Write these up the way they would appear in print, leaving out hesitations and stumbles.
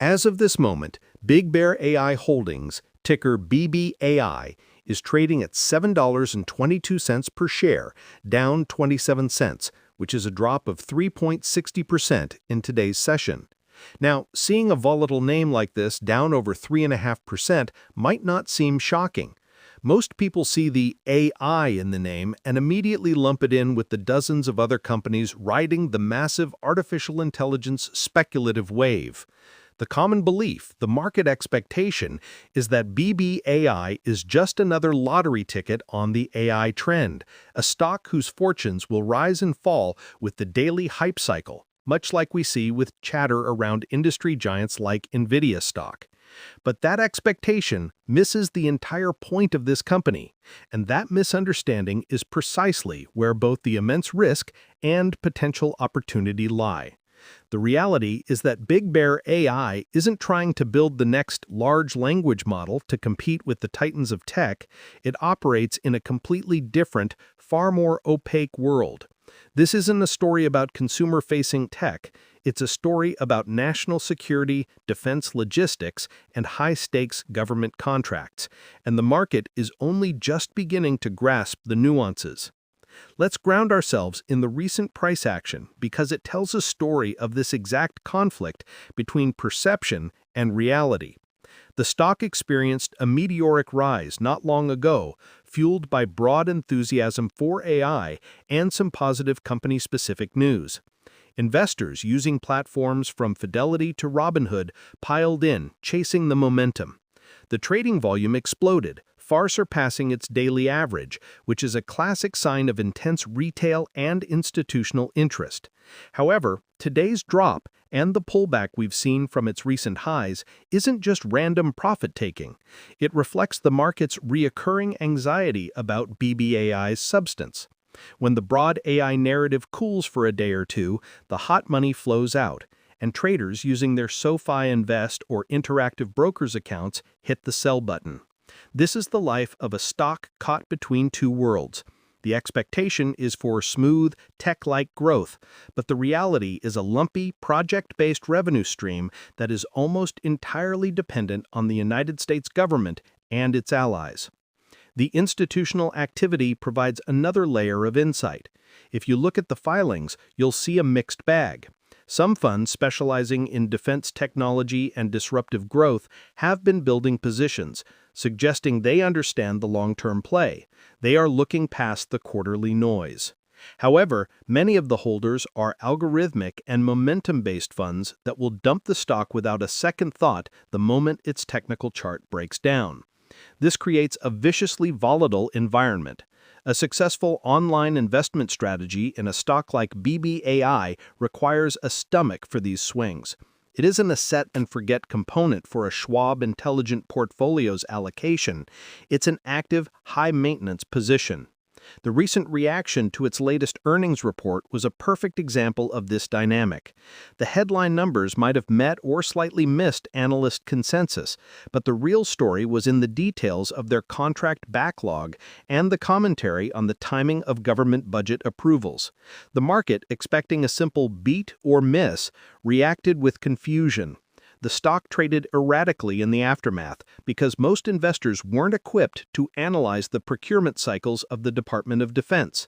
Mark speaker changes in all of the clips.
Speaker 1: As of this moment, BigBear.ai Holdings, ticker BBAI, is trading at $7.22 per share, down 27 cents, which is a drop of 3.60% in today's session. Now, seeing a volatile name like this down over 3.5% might not seem shocking. Most people see the AI in the name and immediately lump it in with the dozens of other companies riding the massive artificial intelligence speculative wave. The common belief, the market expectation, is that BBAI is just another lottery ticket on the AI trend, a stock whose fortunes will rise and fall with the daily hype cycle, much like we see with chatter around industry giants like Nvidia stock. But that expectation misses the entire point of this company, and that misunderstanding is precisely where both the immense risk and potential opportunity lie. The reality is that BigBear.ai isn't trying to build the next large language model to compete with the titans of tech. It operates in a completely different, far more opaque world. This isn't a story about consumer-facing tech. It's a story about national security, defense logistics, and high-stakes government contracts, and the market is only just beginning to grasp the nuances. Let's ground ourselves in the recent price action because it tells a story of this exact conflict between perception and reality. The stock experienced a meteoric rise not long ago, fueled by broad enthusiasm for AI and some positive company-specific news. Investors using platforms from Fidelity to Robinhood piled in, chasing the momentum. The trading volume exploded, far surpassing its daily average, which is a classic sign of intense retail and institutional interest. However, today's drop and the pullback we've seen from its recent highs isn't just random profit-taking. It reflects the market's reoccurring anxiety about BBAI's substance. When the broad AI narrative cools for a day or two, the hot money flows out, and traders using their SoFi Invest or Interactive Brokers accounts hit the sell button. This is the life of a stock caught between two worlds. The expectation is for smooth, tech-like growth, but the reality is a lumpy, project-based revenue stream that is almost entirely dependent on the United States government and its allies. The institutional activity provides another layer of insight. If you look at the filings, you'll see a mixed bag. Some funds specializing in defense technology and disruptive growth have been building positions, suggesting they understand the long-term play. They are looking past the quarterly noise. However, many of the holders are algorithmic and momentum-based funds that will dump the stock without a second thought the moment its technical chart breaks down. This creates a viciously volatile environment. A successful online investment strategy in a stock like BBAI requires a stomach for these swings. It isn't a set-and-forget component for a Schwab Intelligent Portfolios allocation. It's an active, high-maintenance position. The recent reaction to its latest earnings report was a perfect example of this dynamic. The headline numbers might have met or slightly missed analyst consensus, but the real story was in the details of their contract backlog and the commentary on the timing of government budget approvals. The market, expecting a simple beat or miss, reacted with confusion. The stock traded erratically in the aftermath because most investors weren't equipped to analyze the procurement cycles of the Department of Defense.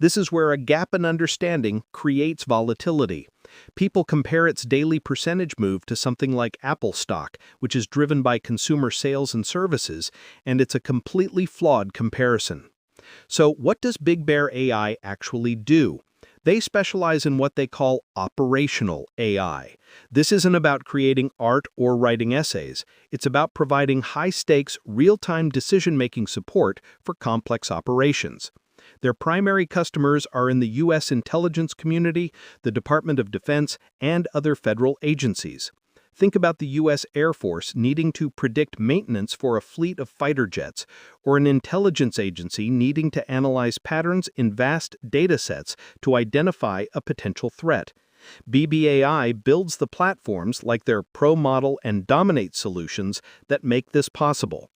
Speaker 1: This is where a gap in understanding creates volatility. People compare its daily percentage move to something like Apple stock, which is driven by consumer sales and services, and it's a completely flawed comparison. So what does BigBear.ai actually do? They specialize in what they call operational AI. This isn't about creating art or writing essays. It's about providing high-stakes, real-time decision-making support for complex operations. Their primary customers are in the U.S. intelligence community, the Department of Defense, and other federal agencies. Think about the U.S. Air Force needing to predict maintenance for a fleet of fighter jets, or an intelligence agency needing to analyze patterns in vast data sets to identify a potential threat. BBAI builds the platforms like their Pro Model and Dominate solutions that make this possible.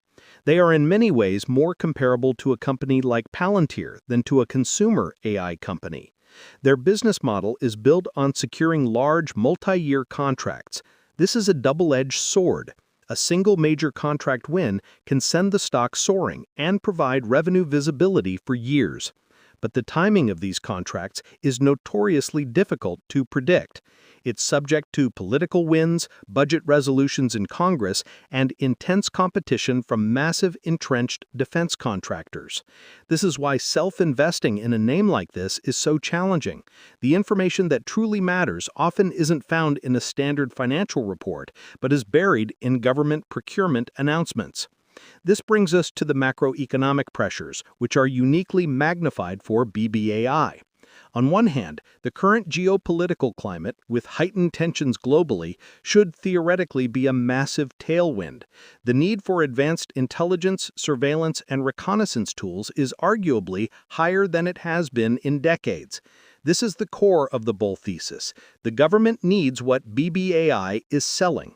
Speaker 1: They are in many ways more comparable to a company like Palantir than to a consumer AI company. Their business model is built on securing large multi-year contracts. This is a double-edged sword. A single major contract win can send the stock soaring and provide revenue visibility for years. But the timing of these contracts is notoriously difficult to predict. It's subject to political winds, budget resolutions in Congress, and intense competition from massive entrenched defense contractors. This is why self-investing in a name like this is so challenging. The information that truly matters often isn't found in a standard financial report, but is buried in government procurement announcements. This brings us to the macroeconomic pressures, which are uniquely magnified for BBAI. On one hand, the current geopolitical climate, with heightened tensions globally, should theoretically be a massive tailwind. The need for advanced intelligence, surveillance, and reconnaissance tools is arguably higher than it has been in decades. This is the core of the bull thesis. The government needs what BBAI is selling.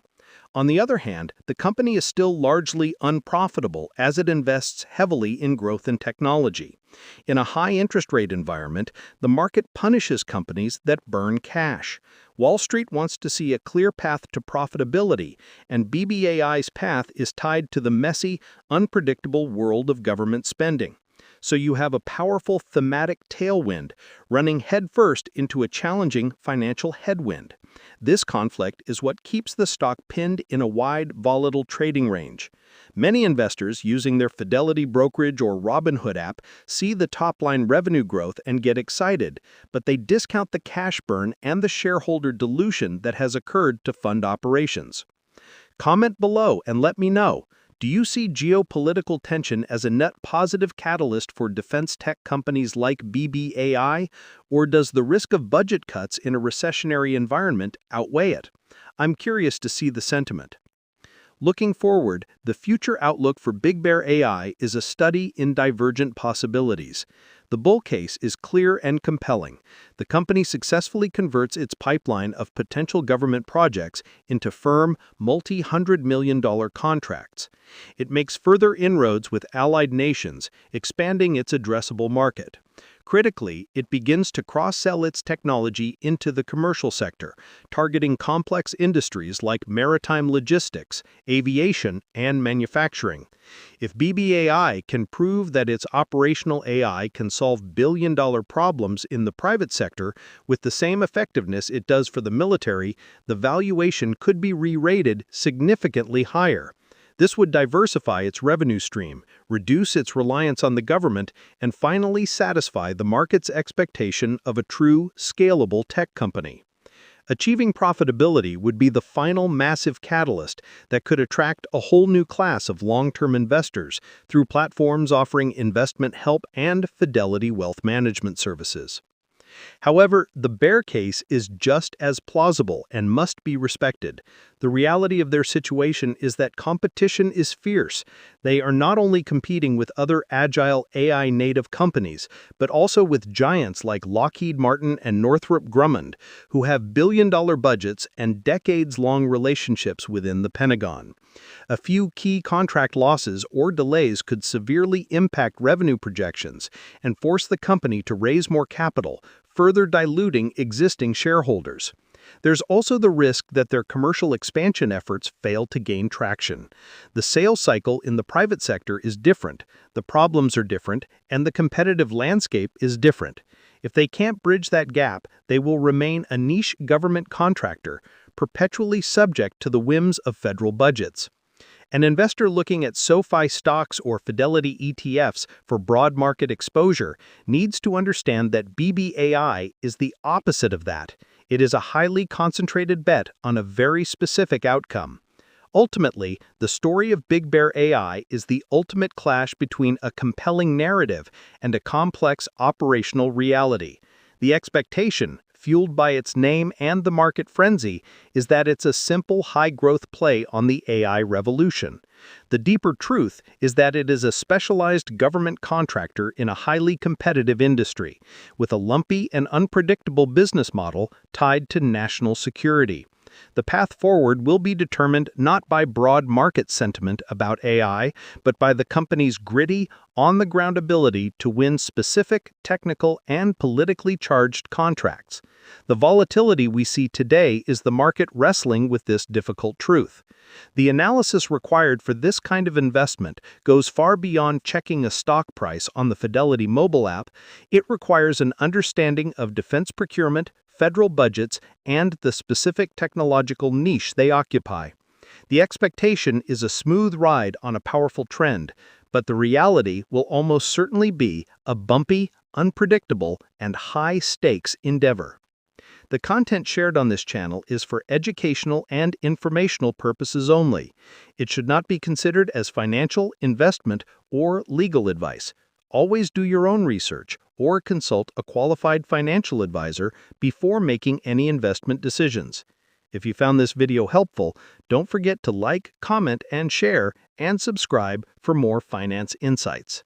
Speaker 1: On the other hand, the company is still largely unprofitable as it invests heavily in growth and technology. In a high-interest rate environment, the market punishes companies that burn cash. Wall Street wants to see a clear path to profitability, and BBAI's path is tied to the messy, unpredictable world of government spending. So you have a powerful thematic tailwind running headfirst into a challenging financial headwind. This conflict is what keeps the stock pinned in a wide, volatile trading range. Many investors using their Fidelity brokerage or Robinhood app see the top-line revenue growth and get excited, but they discount the cash burn and the shareholder dilution that has occurred to fund operations. Comment below and let me know. Do you see geopolitical tension as a net positive catalyst for defense tech companies like BBAI, or does the risk of budget cuts in a recessionary environment outweigh it? I'm curious to see the sentiment. Looking forward, the future outlook for BigBear.ai is a study in divergent possibilities. The bull case is clear and compelling. The company successfully converts its pipeline of potential government projects into firm, multi-hundred-million-dollar contracts. It makes further inroads with allied nations, expanding its addressable market. Critically, it begins to cross-sell its technology into the commercial sector, targeting complex industries like maritime logistics, aviation, and manufacturing. If BBAI can prove that its operational AI can solve billion-dollar problems in the private sector with the same effectiveness it does for the military, the valuation could be re-rated significantly higher. This would diversify its revenue stream, reduce its reliance on the government, and finally satisfy the market's expectation of a true, scalable tech company. Achieving profitability would be the final massive catalyst that could attract a whole new class of long-term investors through platforms offering investment help and Fidelity wealth management services. However, the bear case is just as plausible and must be respected. The reality of their situation is that competition is fierce. They are not only competing with other agile AI-native companies, but also with giants like Lockheed Martin and Northrop Grumman, who have billion-dollar budgets and decades-long relationships within the Pentagon. A few key contract losses or delays could severely impact revenue projections and force the company to raise more capital, further diluting existing shareholders. There's also the risk that their commercial expansion efforts fail to gain traction. The sales cycle in the private sector is different, the problems are different, and the competitive landscape is different. If they can't bridge that gap, they will remain a niche government contractor, perpetually subject to the whims of federal budgets. An investor looking at SoFi stocks or Fidelity ETFs for broad market exposure needs to understand that BBAI is the opposite of that. It is a highly concentrated bet on a very specific outcome. Ultimately, the story of BigBear.ai is the ultimate clash between a compelling narrative and a complex operational reality. The expectation, fueled by its name and the market frenzy, is that it's a simple high-growth play on the AI revolution. The deeper truth is that it is a specialized government contractor in a highly competitive industry, with a lumpy and unpredictable business model tied to national security. The path forward will be determined not by broad market sentiment about AI, but by the company's gritty, on-the-ground ability to win specific, technical, and politically charged contracts. The volatility we see today is the market wrestling with this difficult truth. The analysis required for this kind of investment goes far beyond checking a stock price on the Fidelity mobile app. It requires an understanding of defense procurement, federal budgets, and the specific technological niche they occupy. The expectation is a smooth ride on a powerful trend, but the reality will almost certainly be a bumpy, unpredictable, and high-stakes endeavor. The content shared on this channel is for educational and informational purposes only. It should not be considered as financial, investment, or legal advice. Always do your own research or consult a qualified financial advisor before making any investment decisions. If you found this video helpful, don't forget to like, comment, and share, and subscribe for more finance insights.